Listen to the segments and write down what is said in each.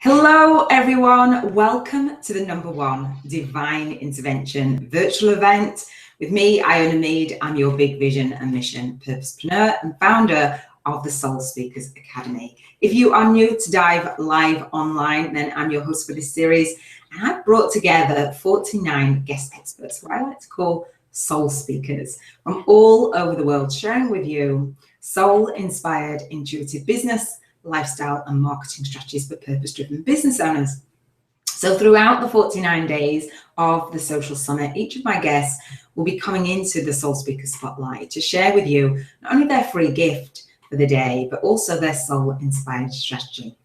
Hello everyone, welcome to the #1 Divine Intervention virtual event with me, Iona Meade. I'm your big vision and mission purposepreneur and founder of the Soul Speakers Academy. If you are new to D.I.V.E Live Online, then I'm your host for this series, and I've brought together 49 guest experts, who I like to call soul speakers, from all over the world, sharing with you soul-inspired intuitive business, lifestyle and marketing strategies for purpose-driven business owners. So throughout the 49 days of the Social Summit, each of my guests will be coming into the Soul Speaker Spotlight to share with you not only their free gift for the day, but also their soul-inspired strategy.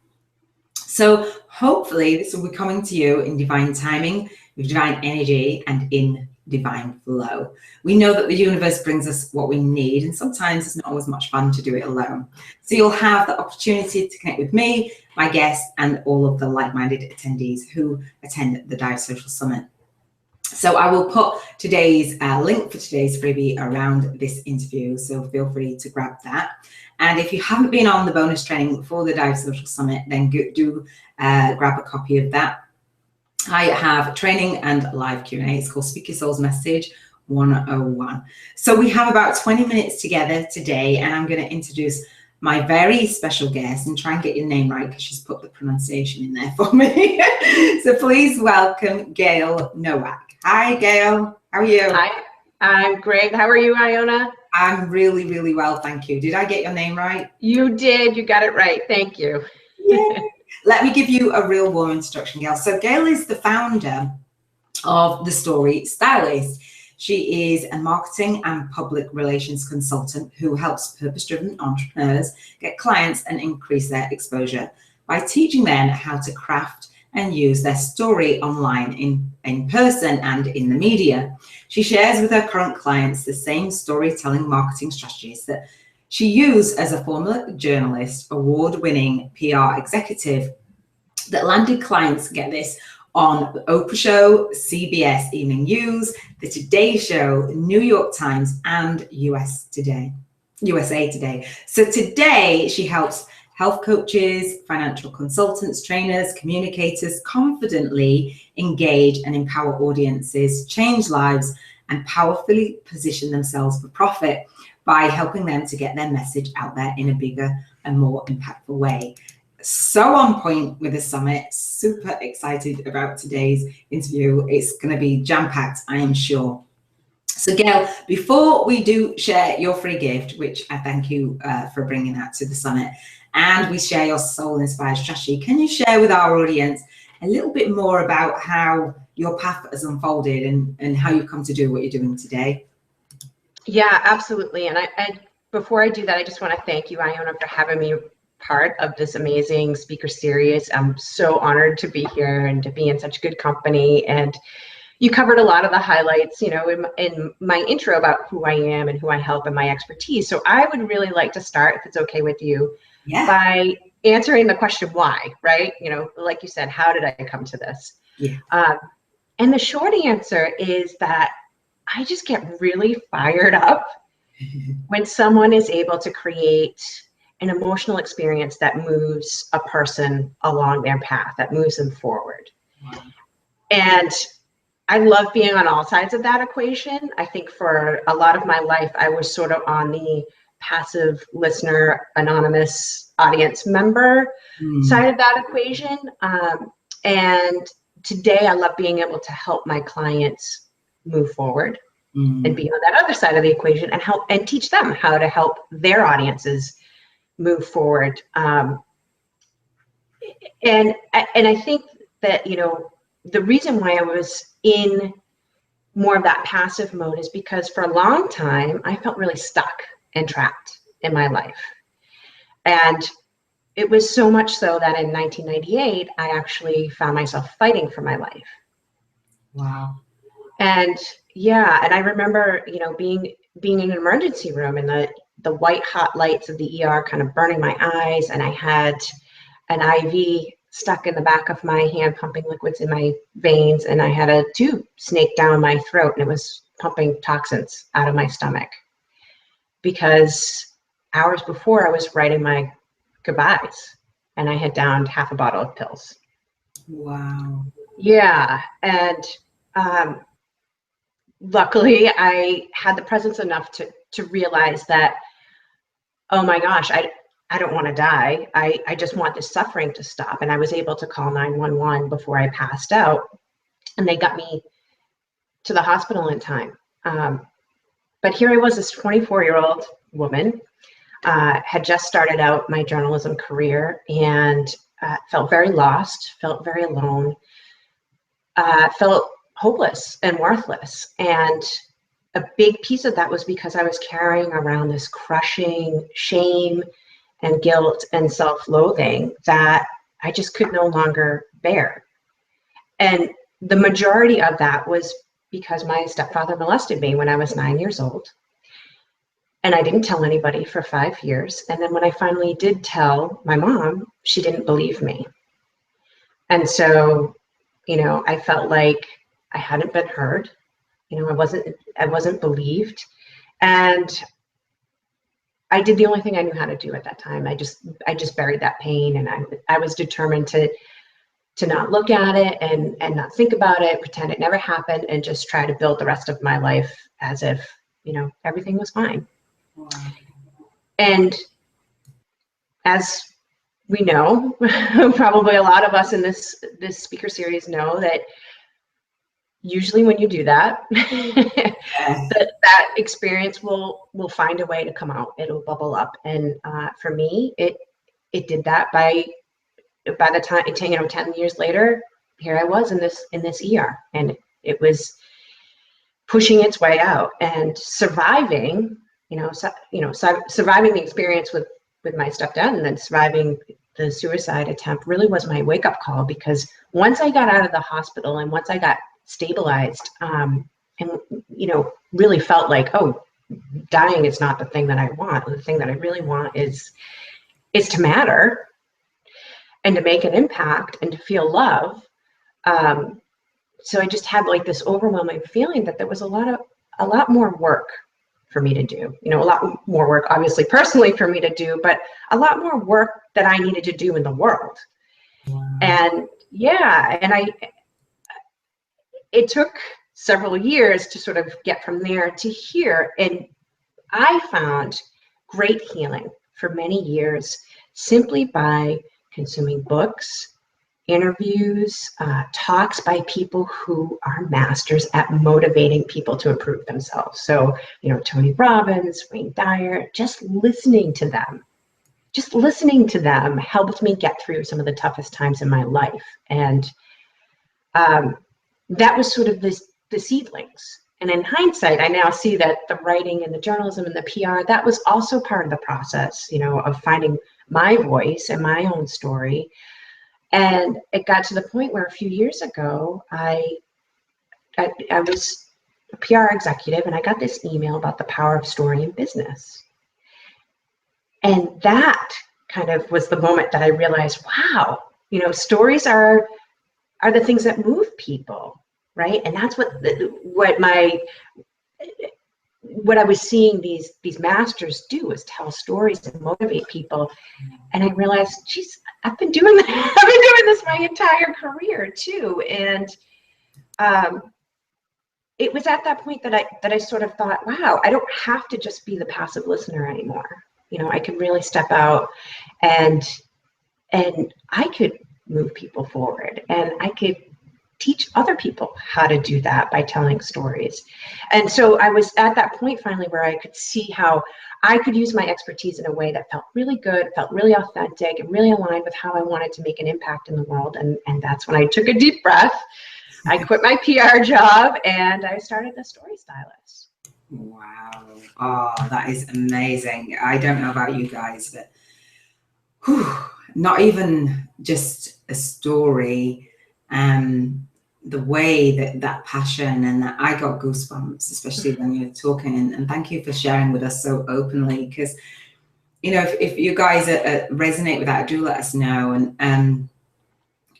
So hopefully this will be coming to you in divine timing, with divine energy and in divine flow. We know that the universe brings us what we need, and sometimes it's not always much fun to do it alone. So you'll have the opportunity to connect with me, my guests, and all of the like-minded attendees who attend the D.I.V.E Social Summit. So I will put today's link for today's freebie around this interview, so feel free to grab that. And if you haven't been on the bonus training for the D.I.V.E Social Summit, then do grab a copy of that. I have training and live Q&A. It's called Speak Your Soul's Message 101. So we have about 20 minutes together today, and I'm going to introduce my very special guest and try and get your name right because she's put the pronunciation in there for me. So please welcome Gayle Nowak. Hi, Gayle. How are you? Hi, I'm great. How are you, Iona? I'm really, really well, thank you. Did I get your name right? You did. You got it right. Thank you. Yay. Let me give you a real warm introduction, Gayle. So Gayle is the founder of The Story Stylist. She is a marketing and public relations consultant who helps purpose-driven entrepreneurs get clients and increase their exposure by teaching them how to craft and use their story online, in person and in the media. She shares with her current clients the same storytelling marketing strategies that she used as a former journalist, award-winning PR executive that landed clients, get this, on the Oprah Show, CBS Evening News, the Today Show, New York Times, and USA Today. So today she helps health coaches, financial consultants, trainers, communicators confidently engage and empower audiences, change lives, and powerfully position themselves for profit by helping them to get their message out there in a bigger and more impactful way. So on point with the summit, super excited about today's interview. It's going to be jam-packed, I am sure. So Gayle, before we do share your free gift, which I thank you for bringing that to the summit, and we share your soul-inspired strategy, can you share with our audience a little bit more about how your path has unfolded and how you've come to do what you're doing today? Yeah, absolutely. And before I do that, I just want to thank you, Iona, for having me part of this amazing speaker series. I'm so honored to be here and to be in such good company. And you covered a lot of the highlights, you know, in my intro about who I am and who I help and my expertise. So I would really like to start, if it's okay with you, by answering the question why, right? You know, like you said, how did I come to this? Yeah. And the short answer is that I just get really fired up when someone is able to create an emotional experience that moves a person along their path, that moves them forward. Wow. And I love being on all sides of that equation. I think for a lot of my life, I was sort of on the passive listener, anonymous audience member side of that equation. And today I love being able to help my clients move forward and be on that other side of the equation and help and teach them how to help their audiences move forward. And I think that, you know, the reason why I was in more of that passive mode is because for a long time I felt really stuck and trapped in my life. And it was so much so that in 1998 I actually found myself fighting for my life. Wow. And yeah, and I remember, you know, being in an emergency room and the white hot lights of the ER kind of burning my eyes, and I had an IV stuck in the back of my hand pumping liquids in my veins, and I had a tube snake down my throat and it was pumping toxins out of my stomach because hours before I was writing my goodbyes and I had downed half a bottle of pills. Wow. Yeah. And luckily I had the presence enough to realize that, oh my gosh, I don't want to die. I just want this suffering to stop. And I was able to call 911 before I passed out, and they got me to the hospital in time. But here I was, this 24-year-old woman, had just started out my journalism career, and felt very lost, felt very alone, felt hopeless and worthless. And a big piece of that was because I was carrying around this crushing shame and guilt and self-loathing that I just could no longer bear. And the majority of that was because my stepfather molested me when I was 9 years old. And I didn't tell anybody for 5 years. And then when I finally did tell my mom, she didn't believe me. And so, I felt like I hadn't been heard. I wasn't believed. And I did the only thing I knew how to do at that time. I just buried that pain, and I was determined to not look at it and not think about it, pretend it never happened, and just try to build the rest of my life as if, everything was fine. Wow. And as we know, probably a lot of us in this speaker series know that usually when you do that, that experience will find a way to come out. It'll bubble up. And for me, it did that by the time, 10 years later, here I was in this ER, and it was pushing its way out and surviving, surviving the experience with my stepdad, and then surviving the suicide attempt really was my wake-up call. Because once I got out of the hospital and once I got stabilized, and really felt like, oh, dying is not the thing that I want. The thing that I really want is to matter and to make an impact and to feel love. So I just had like this overwhelming feeling that there was a lot more work for me to do, a lot more work, obviously personally for me to do, but a lot more work that I needed to do in the world. Wow. And yeah, and it took several years to sort of get from there to here. And I found great healing for many years simply by consuming books, interviews, talks by people who are masters at motivating people to improve themselves. So, Tony Robbins, Wayne Dyer, just listening to them helped me get through some of the toughest times in my life. And that was sort of the seedlings. And in hindsight, I now see that the writing and the journalism and the PR, that was also part of the process, of finding my voice and my own story. And it got to the point where a few years ago, I was a PR executive, and I got this email about the power of story in business. And that kind of was the moment that I realized, wow, stories are the things that move people, right? And that's what I was seeing these masters do, is tell stories and motivate people. And I realized, geez, I've been doing that. I've been doing this my entire career too. And it was at that point that I sort of thought, wow, I don't have to just be the passive listener anymore. I could really step out, and I could move people forward, and I could teach other people how to do that by telling stories. And so I was at that point finally where I could see how I could use my expertise in a way that felt really good, felt really authentic, and really aligned with how I wanted to make an impact in the world. And that's when I took a deep breath. I quit my PR job, and I started The Story Stylist. Wow. Oh, that is amazing. I don't know about you guys, but not even just a story, the way that passion, and that I got goosebumps, especially when you're talking, and thank you for sharing with us so openly, because if you guys resonate with that, do let us know. And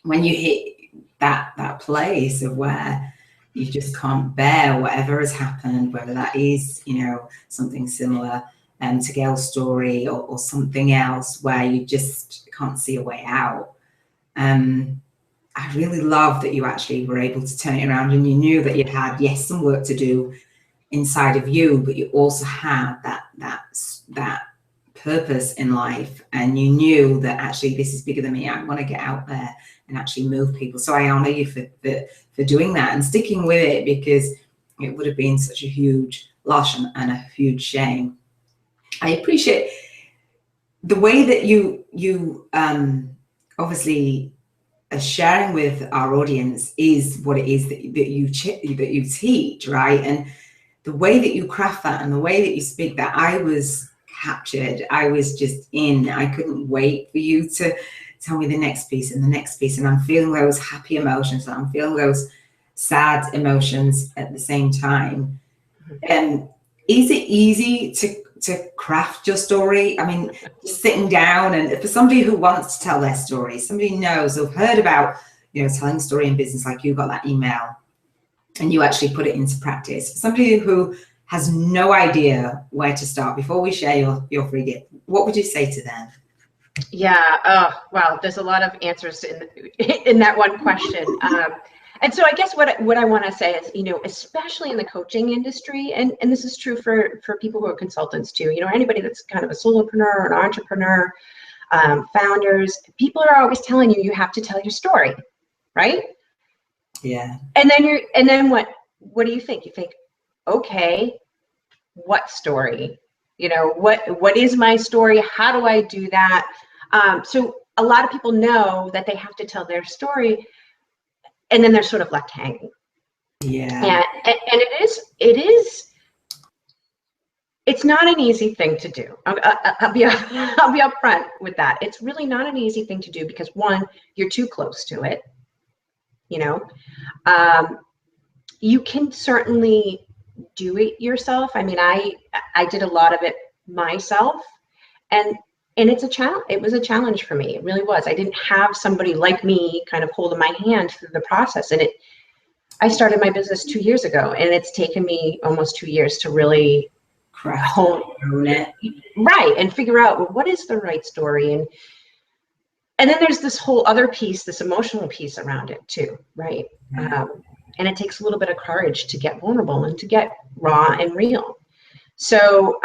when you hit that place of where you just can't bear whatever has happened, whether that is something similar to Gayle's story, or something else where you just can't see a way out, I really love that you actually were able to turn it around, and you knew that you had, yes, some work to do inside of you, but you also had that purpose in life, and you knew that actually this is bigger than me. I want to get out there and actually move people. So I honor you for doing that and sticking with it, because it would have been such a huge loss and a huge shame. I appreciate the way that you obviously are sharing with our audience is what it is that you teach, right? And the way that you craft that and the way that you speak that, I was captured. I was just in. I couldn't wait for you to tell me the next piece and the next piece. And I'm feeling those happy emotions, and I'm feeling those sad emotions at the same time. And is it easy to craft your story? I mean, just sitting down, and for somebody who wants to tell their story, somebody knows or heard about, telling a story in business, like you got that email and you actually put it into practice. For somebody who has no idea where to start, before we share your free gift, what would you say to them? Yeah. Oh, wow. There's a lot of answers in that one question. And so I guess what I want to say is, especially in the coaching industry, and this is true for people who are consultants too, anybody that's kind of a solopreneur or an entrepreneur, founders, people are always telling you have to tell your story, right? Yeah. And then what do you think? You think, okay, what story? What is my story? How do I do that? So a lot of people know that they have to tell their story, and then they're sort of left hanging. Yeah. And it's not an easy thing to do. I'll be upfront with that. It's really not an easy thing to do, because one, you're too close to it. You can certainly do it yourself. I mean, I did a lot of it myself, and it's a challenge. It was a challenge for me. It really was. I didn't have somebody like me kind of holding my hand through the process. And I started my business 2 years ago, and it's taken me almost 2 years to really hone it, right, and figure out, well, what is the right story. And then there's this whole other piece, this emotional piece around it too, right? And it takes a little bit of courage to get vulnerable and to get raw and real. So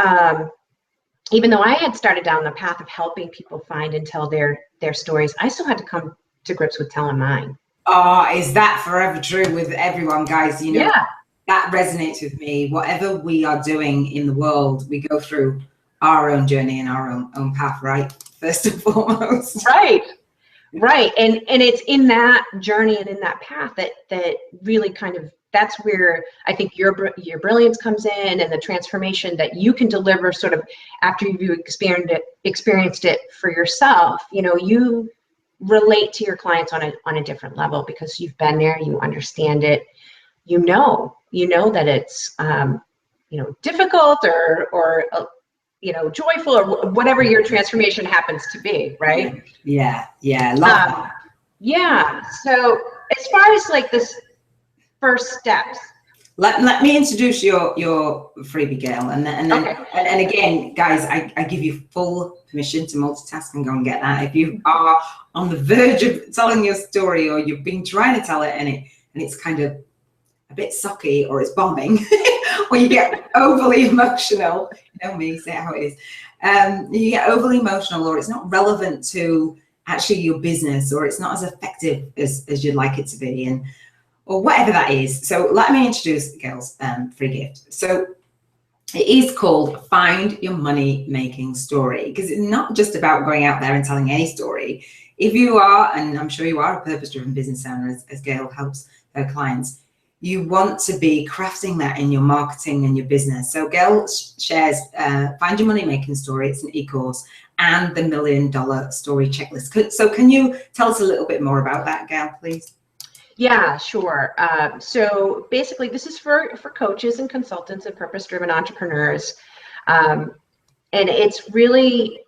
even though I had started down the path of helping people find and tell their stories, I still had to come to grips with telling mine. Oh, is that forever true with everyone, guys? Yeah. That resonates with me. Whatever we are doing in the world, we go through our own journey and our own path, right? First and foremost. Right. And it's in that journey and in that path that really kind of, that's where I think your brilliance comes in, and the transformation that you can deliver sort of after you've experienced it for yourself. You relate to your clients on a different level, because you've been there, you understand it, you know that it's difficult or joyful, or whatever your transformation happens to be, right? Yeah. Love that. Yeah. So as far as like this first steps, let me introduce your freebie, Gayle, and then okay. and again, guys, I give you full permission to multitask and go and get that. If you are on the verge of telling your story, or you've been trying to tell it and it's kind of a bit sucky, or it's bombing, or you get overly emotional, me, say it how it is. You get overly emotional, or it's not relevant to actually your business, or it's not as effective as you'd like it to be, or whatever that is. So let me introduce Gayle's free gift. So it is called Find Your Money Making Story, because it's not just about going out there and telling any story. If you are, and I'm sure you are, a purpose-driven business owner, as Gayle helps her clients, you want to be crafting that in your marketing and your business. So Gayle shares Find Your Money Making Story. It's an e-course, and the $1 Million Story Checklist. So can you tell us a little bit more about that, Gayle, please? Yeah, sure. So basically, this is for coaches and consultants and purpose-driven entrepreneurs. And it's really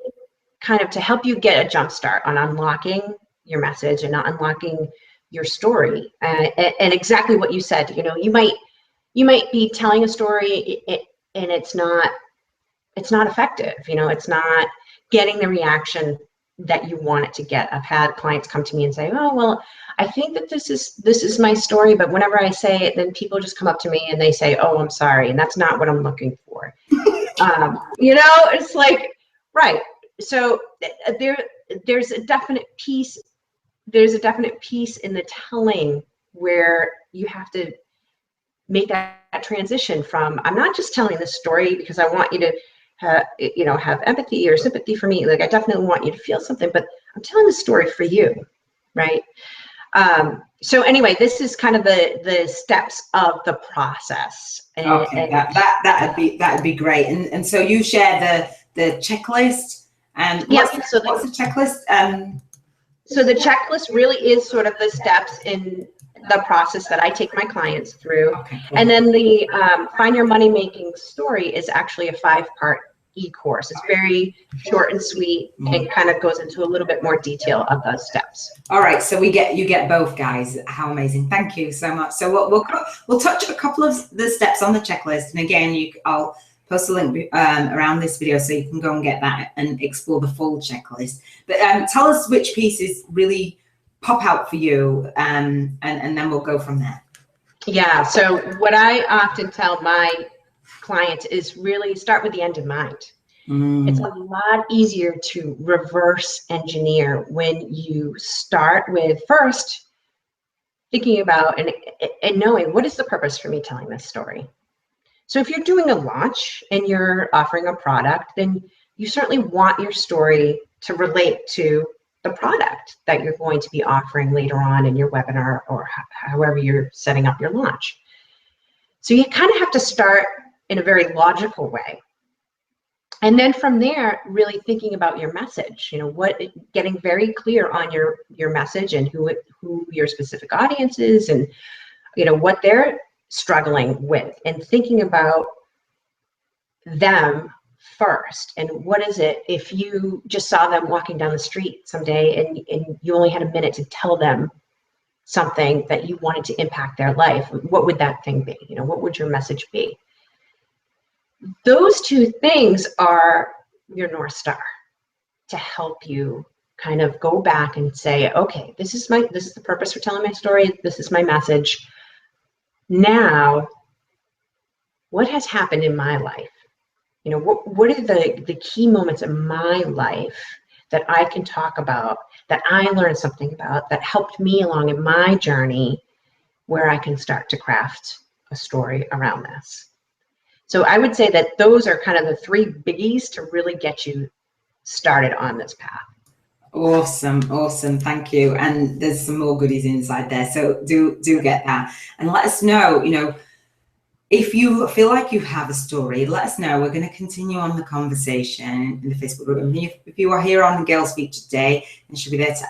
kind of to help you get a jump start on unlocking your message and unlocking your story. And exactly what you said, you might be telling a story and it's not effective. It's not getting the reaction that you want it to get. I've had clients come to me and say, oh, well, I think that this is my story, but whenever I say it, then people just come up to me and they say, oh, I'm sorry, and that's not what I'm looking for. You know, it's like, right. So there's a definite piece. There's a definite piece in the telling where you have to make that transition from, I'm not just telling this story because I want you to have empathy or sympathy for me. Like, I definitely want you to feel something, but I'm telling the story for you, right? So anyway, this is kind of the steps of the process. Okay, that'd be great. And so you share the checklist. And what's the checklist? So the checklist really is sort of the steps in the process that I take my clients through. Okay, cool. And then the Find Your Money Making Story is actually a 5-part e-course. It's very short and sweet and kind of goes into a little bit more detail of those steps. All right, so you get both, guys. How amazing! Thank you so much. So we'll touch a couple of the steps on the checklist, and again, I'll post a link around this video so you can go and get that and explore the full checklist. But tell us which pieces really pop out for you, and then we'll go from there. Yeah. So what I often tell my clients is really start with the end in mind. It's a lot easier to reverse engineer when you start with first thinking about and knowing what is the purpose for me telling this story. So if you're doing a launch and you're offering a product, then you certainly want your story to relate to the product that you're going to be offering later on in your webinar or however you're setting up your launch. So you kind of have to start in a very logical way. And then from there, really thinking about your message, getting very clear on your message and who your specific audience is and, what they're struggling with, and thinking about them first. And what is it if you just saw them walking down the street someday and you only had a minute to tell them something that you wanted to impact their life? What would that thing be? What would your message be? Those two things are your North Star to help you kind of go back and say, okay, this is the purpose for telling my story. This is my message. Now, what has happened in my life? What are the key moments in my life that I can talk about, that I learned something about, that helped me along in my journey, where I can start to craft a story around this? So I would say that those are kind of the 3 biggies to really get you started on this path. Awesome. Thank you. And there's some more goodies inside there. So do get that. And let us know, if you feel like you have a story, let us know. We're going to continue on the conversation in the Facebook group. And if you are here on Gayle's feature today, then she'll be there to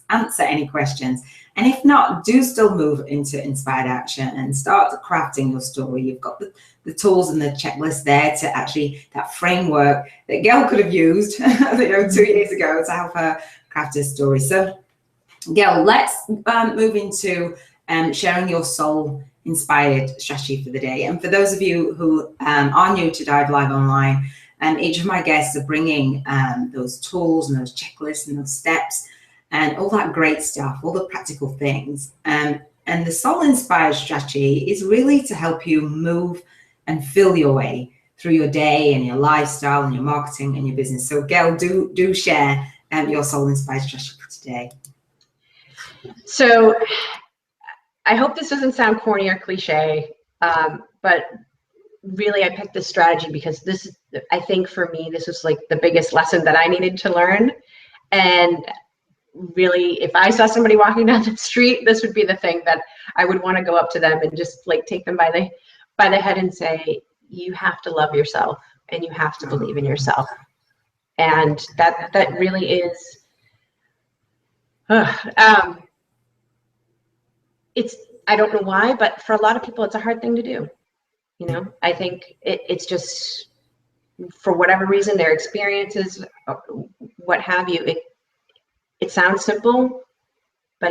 answer any questions. And if not, do still move into inspired action and start crafting your story. You've got the tools and the checklist there to actually, that framework that Gayle could have used 2 years ago to help her craft her story. So Gayle, let's move into sharing your soul inspired strategy for the day. And for those of you who are new to D.I.V.E Live Online, each of my guests are bringing those tools and those checklists and those steps and all that great stuff, all the practical things. And the soul inspired strategy is really to help you move and feel your way through your day and your lifestyle and your marketing and your business. So Gayle, do share your soul inspired strategy for today. So I hope this doesn't sound corny or cliche, but really I picked this strategy because I think for me, this was like the biggest lesson that I needed to learn. And really, if I saw somebody walking down the street, this would be the thing that I would want to go up to them and just like take them by the head and say, you have to love yourself and you have to believe in yourself. And that really is, I don't know why, but for a lot of people, it's a hard thing to do. I think it's just, for whatever reason, their experiences, what have you, it sounds simple, but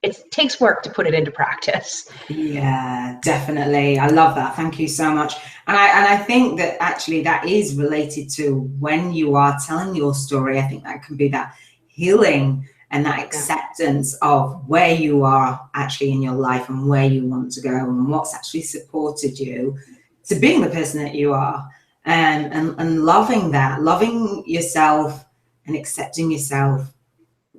it takes work to put it into practice. Yeah, definitely. I love that. Thank you so much. And I think that actually that is related to when you are telling your story. I think that can be that healing and that acceptance of where you are actually in your life and where you want to go and what's actually supported you to being the person that you are, and loving that, loving yourself and accepting yourself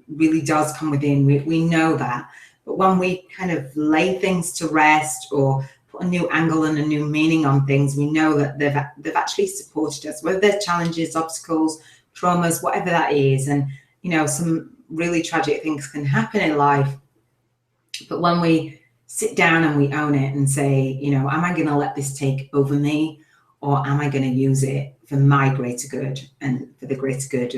really does come within. We know that. But when we kind of lay things to rest or put a new angle and a new meaning on things, we know that they've actually supported us, whether they're challenges, obstacles, traumas, whatever that is. And, you know, some really tragic things can happen in life. But when we sit down and we own it and say, you know, am I going to let this take over me, or am I going to use it for my greater good and for the greater good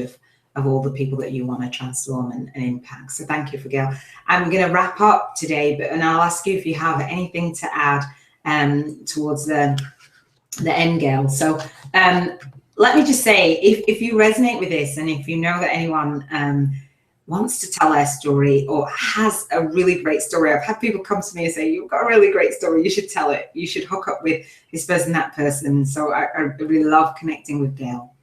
of all the people that you want to transform and impact? So thank you for Gayle. I'm going to wrap up today, and I'll ask you if you have anything to add towards the end, Gayle. So let me just say, if you resonate with this, and if you know that anyone wants to tell their story or has a really great story, I've had people come to me and say, you've got a really great story, you should tell it, you should hook up with this person, that person. So I really love connecting with Gayle.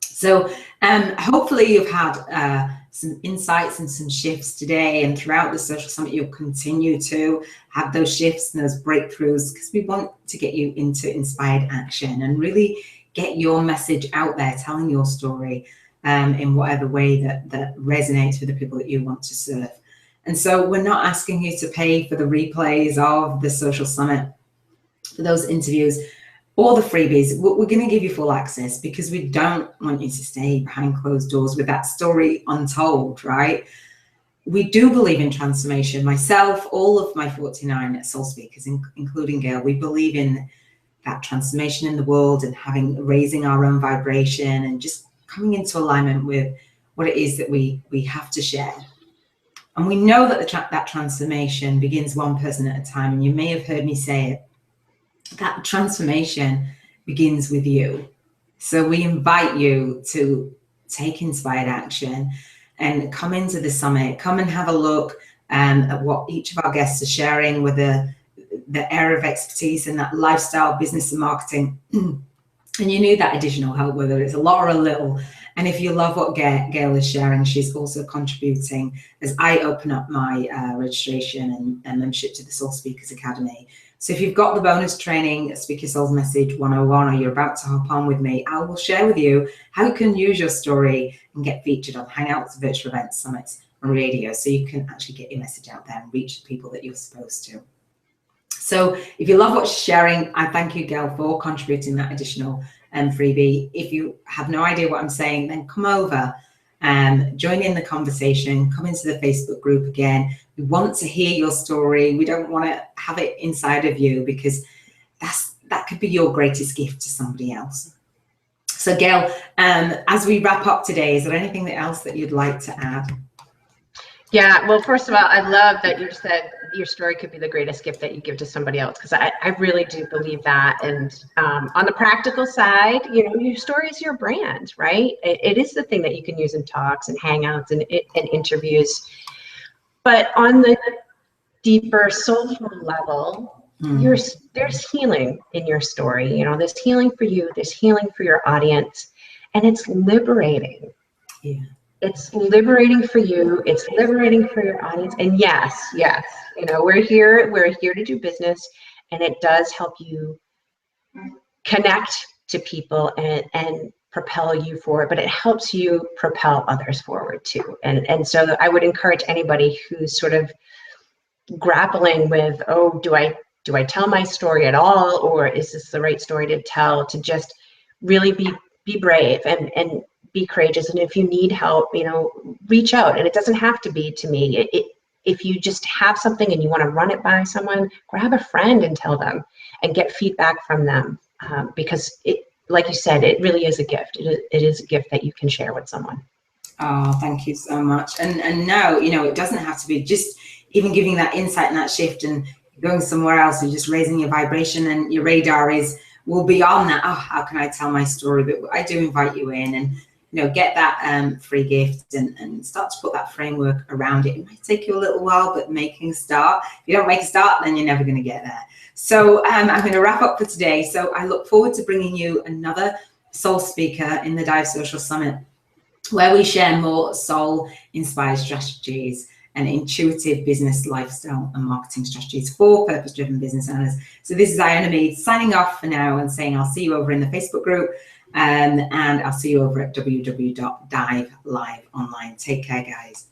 So hopefully you've had some insights and some shifts today, and throughout the Social Summit you'll continue to have those shifts and those breakthroughs, because we want to get you into inspired action and really get your message out there, telling your story in whatever way that resonates with the people that you want to serve. And so we're not asking you to pay for the replays of the Social Summit, for those interviews, or the freebies. We're going to give you full access because we don't want you to stay behind closed doors with that story untold, right? We do believe in transformation. Myself, all of my 49 soul speakers, including Gayle, we believe in that transformation in the world and raising our own vibration and just coming into alignment with what it is that we have to share. And we know that that transformation begins one person at a time. And you may have heard me say it, that transformation begins with you. So we invite you to take inspired action and come into the summit, come and have a look at what each of our guests are sharing with the area of expertise in that lifestyle, business and marketing. And you need that additional help, whether it's a lot or a little. And if you love what Gayle is sharing, she's also contributing as I open up my registration and membership to the Soul Speakers Academy. So if you've got the bonus training, Speak Your Soul's Message 101, or you're about to hop on with me, I will share with you how you can use your story and get featured on Hangouts, virtual events, summits, and radio, so you can actually get your message out there and reach the people that you're supposed to. So if you love what she's sharing, I thank you, Gayle, for contributing that additional freebie. If you have no idea what I'm saying, then come over and join in the conversation, come into the Facebook group again. We want to hear your story. We don't want to have it inside of you, because that could be your greatest gift to somebody else. So Gayle, as we wrap up today, is there anything else that you'd like to add? Yeah, well, first of all, I love that you said your story could be the greatest gift that you give to somebody else, because I really do believe that. And on the practical side, you know, your story is your brand, right? It is the thing that you can use in talks and hangouts and interviews. But on the deeper soulful level, there's healing in your story. You know, there's healing for you, there's healing for your audience, and it's liberating. Yeah. It's liberating for you. It's liberating for your audience. And yes, you know, we're here to do business, and it does help you connect to people and propel you forward, but it helps you propel others forward too. And so I would encourage anybody who's sort of grappling with, oh, do I tell my story at all, or is this the right story to tell, to just really be brave and be courageous. And if you need help, you know, reach out. And it doesn't have to be to me. If you just have something and you want to run it by someone, grab a friend and tell them and get feedback from them. Because it, like you said, it really is a gift. It is a gift that you can share with someone. Oh, thank you so much. And no, you know, it doesn't have to be just even giving that insight and that shift and going somewhere else. You're just raising your vibration, and your radar will be on that. Oh, how can I tell my story? But I do invite you in, and you know, get that free gift and start to put that framework around it. It might take you a little while, but making a start. If you don't make a start, then you're never going to get there. So I'm going to wrap up for today. So I look forward to bringing you another soul speaker in the D.I.V.E Social-Summit, where we share more soul-inspired strategies and intuitive business, lifestyle, and marketing strategies for purpose-driven business owners. So this is Iona Meade signing off for now and saying I'll see you over in the Facebook group, and I'll see you over at www.divelive online. Take care, guys.